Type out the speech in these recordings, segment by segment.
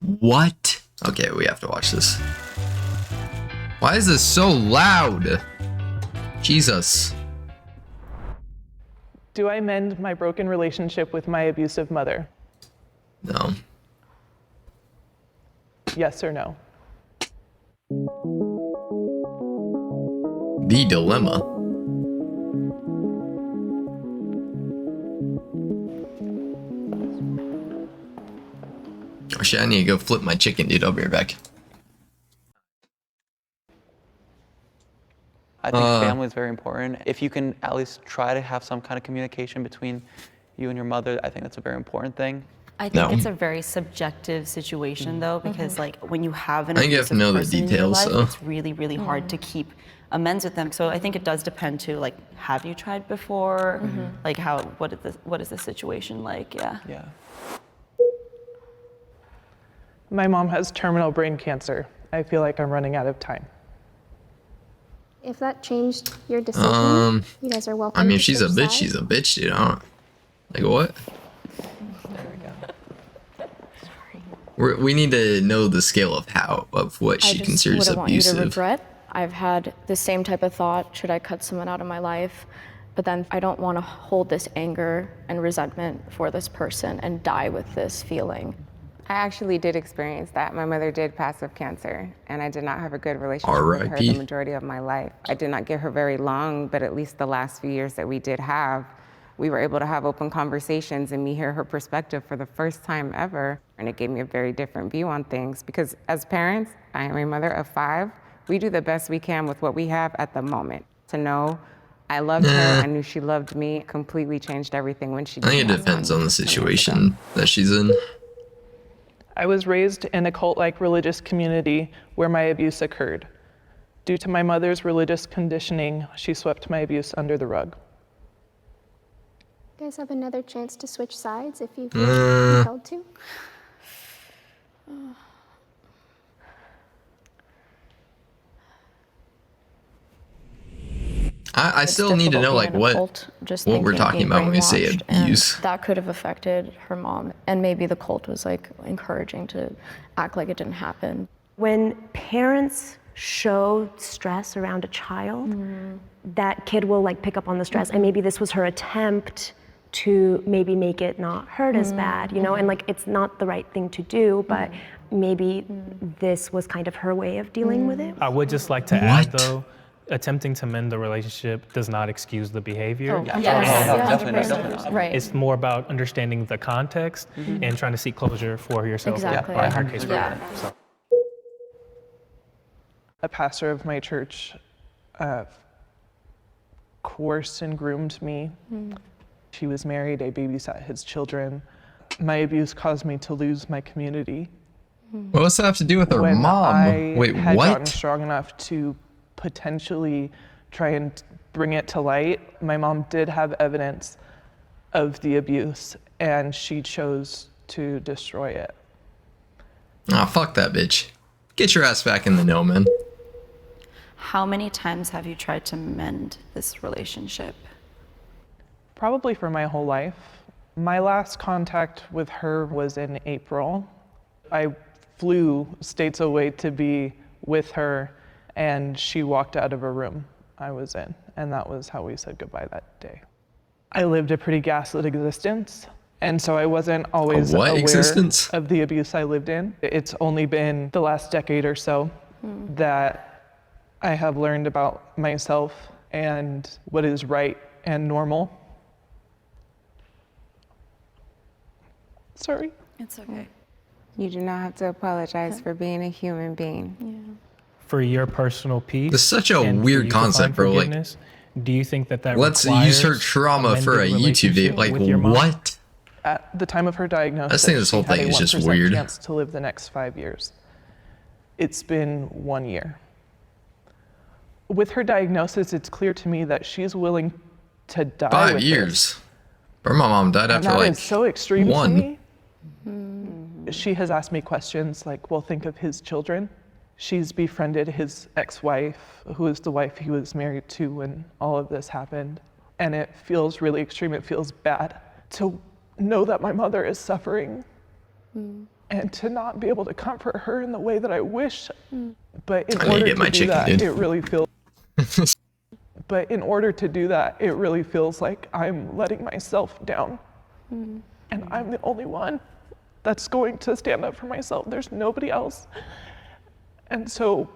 What? Okay, we have to watch this. Why is this so loud? Jesus. Do I mend my broken relationship with my abusive mother? No. Yes or no? The dilemma. Oh shit, I need to go flip my chicken, dude. I'll be right back. I think family is very important. If you can at least try to have some kind of communication between you and your mother, I think that's a very important thing. I think No. it's a very subjective situation though, because like when you have an I think you have to abusive know the person in your details, life, so. it's really, really hard to keep amends with them. So I think it does depend to like, have you tried before? Like what is the situation like? Yeah. Yeah. My mom has terminal brain cancer. I feel like I'm running out of time. If that changed your decision, you guys are welcome. I mean, to if she's a switch bitch, sides. she's a bitch, dude. I don't. Like, what? We need to know the scale of what she considers wouldn't want you to abusive. regret. I've had the same type of thought, should I cut someone out of my life? But then I don't want to hold this anger and resentment for this person and die with this feeling. I actually did experience that. My mother did pass of cancer, and I did not have a good relationship with her R.I.P. the majority of my life. I did not get her very long, but at least the last few years that we did have, we were able to have open conversations and me hear her perspective for the first time ever. And it gave me a very different view on things because as parents, I am a mother of 5. We do the best we can with what we have at the moment. To know I loved her, I knew she loved me, completely changed everything when she I think it passed depends on on the 10 years ago. situation that she's in. I was raised in a cult-like religious community where my abuse occurred. Due to my mother's religious conditioning, she swept my abuse under the rug. You guys have another chance to switch sides if you feel compelled to. I still need to know like what we're talking about when we say abuse. That could have affected her mom, and maybe the cult was like encouraging to act like it didn't happen. When parents show stress around a child, that kid will like pick up on the stress, and maybe this was her attempt to maybe make it not hurt as bad, you know, and like it's not the right thing to do, but maybe this was kind of her way of dealing with it. I would just like to add though, attempting to mend the relationship does not excuse the behavior. Definitely. Right. It's more about understanding the context and trying to seek closure for yourself. Exactly. Or in her case, for Yeah. her. So. A pastor of my church coerced and groomed me. She was married, I babysat his children. My abuse caused me to lose my community. What does that have to do with her When mom? I Wait, had gotten what? strong enough to potentially try and bring it to light, my mom did have evidence of the abuse, and she chose to destroy it. Ah, fuck that bitch. Get your ass back in the know, man. How many times have you tried to mend this relationship? Probably for my whole life. My last contact with her was in April. I flew states away to be with her, and she walked out of a room I was in, and that was how we said goodbye that day. I lived a pretty gaslit existence, and so I wasn't always aware existence? of the abuse I lived in. It's only been the last decade or so that I have learned about myself and what is right and normal. Sorry. It's okay. You do not have to apologize for being a human being. For your personal peace. It's such a and for weird you to find concept, bro. Like, forgiveness, do you think that let's requires use her trauma for a mended YouTube video. relationship Like, with your mom? At what? the time of her diagnosis, I think this whole she had thing a is just 1% weird. chance to live the next 5 years. It's been 1 year. With her diagnosis, it's clear to me that she's willing to die 5 with years. But my mom died And after that like is so extreme 1. to me. She has asked me questions like, well, think of his children. She's befriended his ex-wife, who is the wife he was married to when all of this happened. And it feels really extreme. It feels bad to know that my mother is suffering. And and to not be able to comfort her in the way that I wish. But in I need to order get my to do chicken, that, dude. it really feels. But in order to do that, it really feels like I'm letting myself down. And I'm the only one that's going to stand up for myself. There's nobody else. And so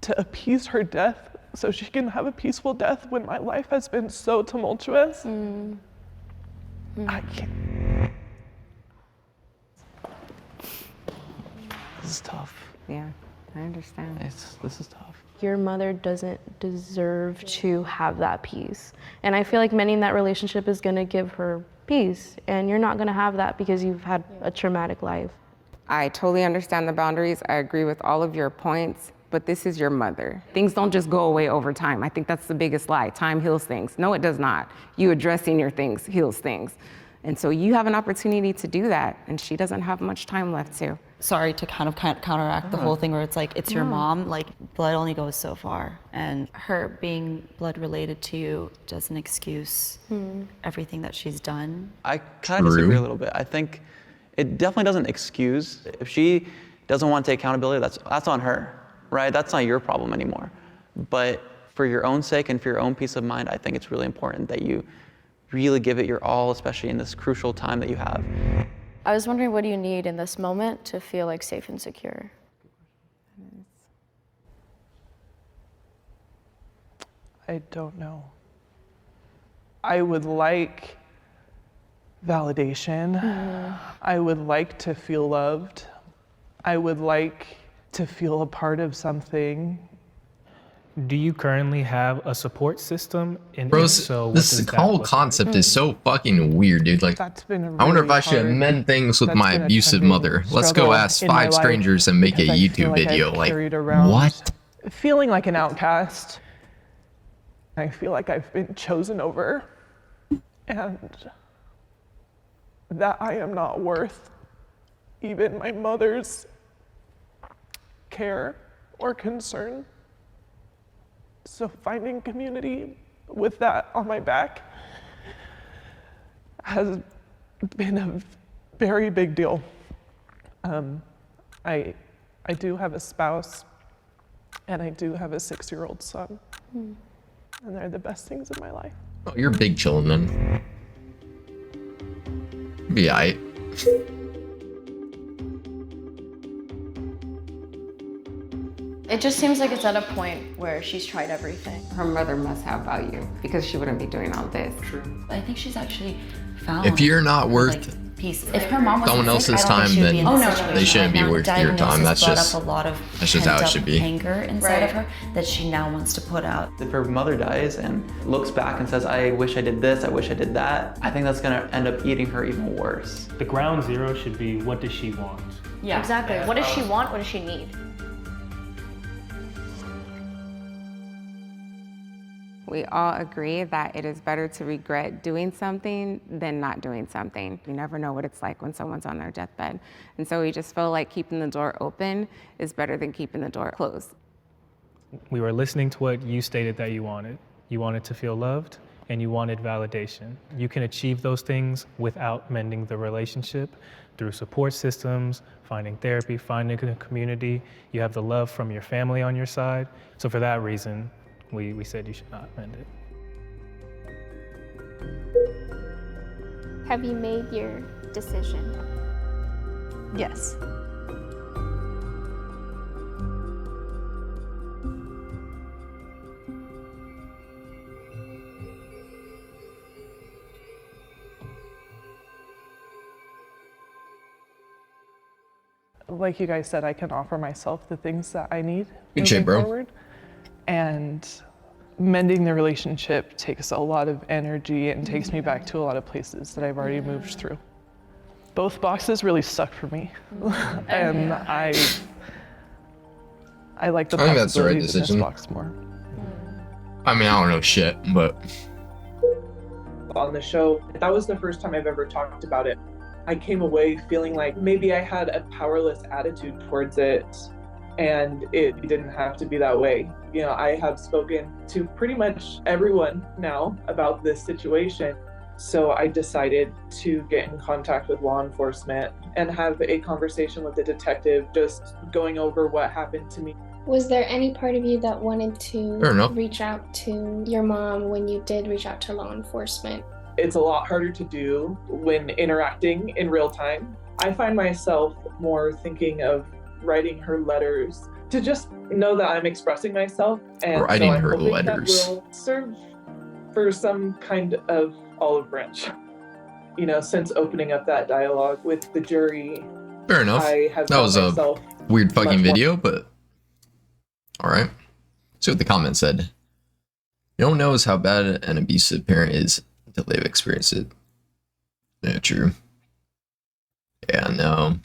to appease her death so she can have a peaceful death when my life has been so tumultuous, I can't. This is tough. Yeah, I understand. This is tough. Your mother doesn't deserve to have that peace. And I feel like mending that relationship is gonna give her peace. And you're not gonna have that because you've had a traumatic life. I totally understand the boundaries. I agree with all of your points, but this is your mother. Things don't just go away over time. I think that's the biggest lie. Time heals things. No, it does not. You addressing your things heals things. And so you have an opportunity to do that, and she doesn't have much time left to. Sorry to kind of counteract the whole thing where it's like, it's your mom, like blood only goes so far. And her being blood related to you doesn't excuse everything that she's done. I kind of disagree a little bit. I think it definitely doesn't excuse. If she doesn't want to take accountability, that's on her, right? That's not your problem anymore. But for your own sake and for your own peace of mind, I think it's really important that you really give it your all, especially in this crucial time that you have. I was wondering, what do you need in this moment to feel like safe and secure? I don't know. I would like validation. I would like to feel loved. I would like to feel a part of something. Do you currently have a support system? And Bro, if so, what this does that whole look like? concept is so fucking weird, dude. Like, That's been I wonder if really I should hard. amend things with That's my been a abusive trending mother. Let's go struggle ask in my 5 life strangers and make a because I feel YouTube like I've video. Like, carried around what? Feeling like an outcast. I feel like I've been chosen over and that I am not worth even my mother's care or concern. So finding community with that on my back has been a very big deal. I do have a spouse and I do have a 6-year-old son. And they're the best things in my life. Oh, you're big chillin' then. Be aight. It just seems like it's at a point where she's tried everything. Her mother must have value because she wouldn't be doing all this. I think she's actually found. If you're not worth like, peace. If her mom was someone else's time, then they shouldn't be worth your time. That's just up a lot of how it should be. Anger inside of her that she now wants to put out. If her mother dies and looks back and says, I wish I did this, I wish I did that, I think that's gonna end up eating her even worse. The ground zero should be, what does she want? Yeah, exactly. What does she want? What does she need? We all agree that it is better to regret doing something than not doing something. You never know what it's like when someone's on their deathbed. And so we just feel like keeping the door open is better than keeping the door closed. We were listening to what you stated that you wanted. You wanted to feel loved and you wanted validation. You can achieve those things without mending the relationship through support systems, finding therapy, finding a community. You have the love from your family on your side. So for that reason, we said you should not mend it. Have you made your decision? Yes. Like you guys said, I can offer myself the things that I need Good shit, moving bro. forward. And mending the relationship takes a lot of energy and takes me back to a lot of places that I've already moved through. Both boxes really suck for me. And I like the I think that's the right possibilities in this decision. box more. I mean, I don't know shit, but On the show, that was the first time I've ever talked about it. I came away feeling like maybe I had a powerless attitude towards it, and it didn't have to be that way. You know, I have spoken to pretty much everyone now about this situation. So I decided to get in contact with law enforcement and have a conversation with the detective, just going over what happened to me. Was there any part of you that wanted Fair to enough. reach out to your mom when you did reach out to law enforcement? It's a lot harder to do when interacting in real time. I find myself more thinking of writing her letters to just know that I'm expressing myself. And Writing so I'm her hoping letters. that will serve for some kind of olive branch. You know, since opening up that dialogue with the jury, Fair enough. I have That was found a myself weird fucking much more- video, but alright. See what the comment said. No one knows how bad an abusive parent is until they've experienced it. Yeah, true. Yeah, no.